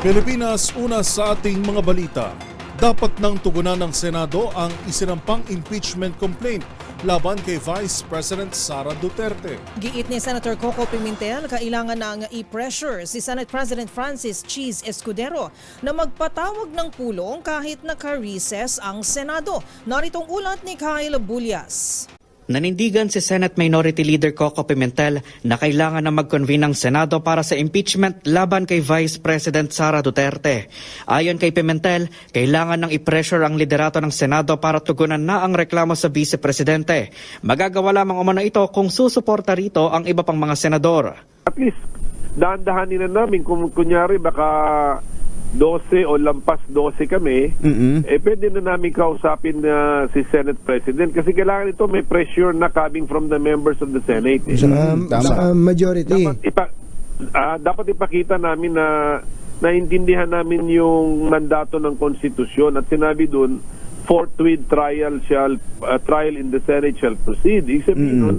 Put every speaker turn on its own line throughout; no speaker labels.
Pilipinas, una sa ating mga balita. Dapat nang tugunan ng Senado ang isinampang impeachment complaint laban kay Vice President Sara Duterte.
Giit ni Senator Coco Pimentel, kailangan nang i-pressure si Senate President Francis Cheese Escudero na magpatawag ng pulong kahit naka-recess ang Senado. Naritong ulat ni Kyle Bulyas.
Nanindigan si Senate Minority Leader Coco Pimentel na kailangan na mag-convene ng Senado para sa impeachment laban kay Vice President Sara Duterte. Ayon kay Pimentel, kailangan nang i-pressure ang liderato ng Senado para tugunan na ang reklamo sa Vice Presidente. Magagawa lamang umano ito kung susuporta rito ang iba pang mga senador.
At least, dahan-dahanin na namin kung kunyari baka 12 o lampas 12 kami, pwede na namin kausapin si Senate President kasi kailangan ito may pressure na coming from the members of the Senate.
Sa majority.
Dapat ipakita namin na naintindihan namin yung mandato ng konstitusyon at sinabi dun, forthwith trial in the Senate shall proceed. Ibig sabihin nun,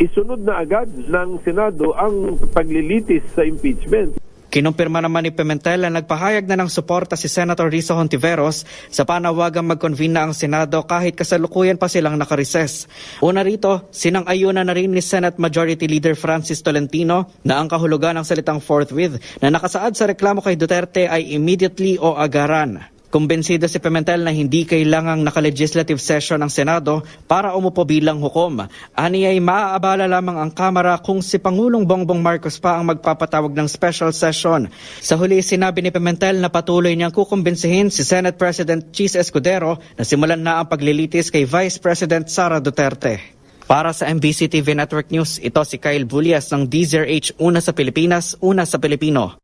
isunod na agad ng Senado ang paglilitis sa impeachment.
Kinumpirma naman ni Pimentel na nagpahayag na ng suporta si Senator Risa Hontiveros sa panawagang mag-convene na ang Senado kahit kasalukuyan pa silang nakareses. Una rito, sinang-ayunan na rin ni Senate Majority Leader Francis Tolentino na ang kahulugan ng salitang forthwith na nakasaad sa reklamo kay Duterte ay immediately o agaran. Kumbensido si Pimentel na hindi kailangang naka-legislative session ng Senado para umupo bilang hukom. Ani ay maaabala lamang ang Kamara kung si Pangulong Bongbong Marcos pa ang magpapatawag ng special session. Sa huli, sinabi ni Pimentel na patuloy niyang kukumbensihin si Senate President Cheese Escudero na simulan na ang paglilitis kay Vice President Sara Duterte. Para sa MBC TV Network News, ito si Kyle Bulyas ng DZRH, una sa Pilipinas, una sa Pilipino.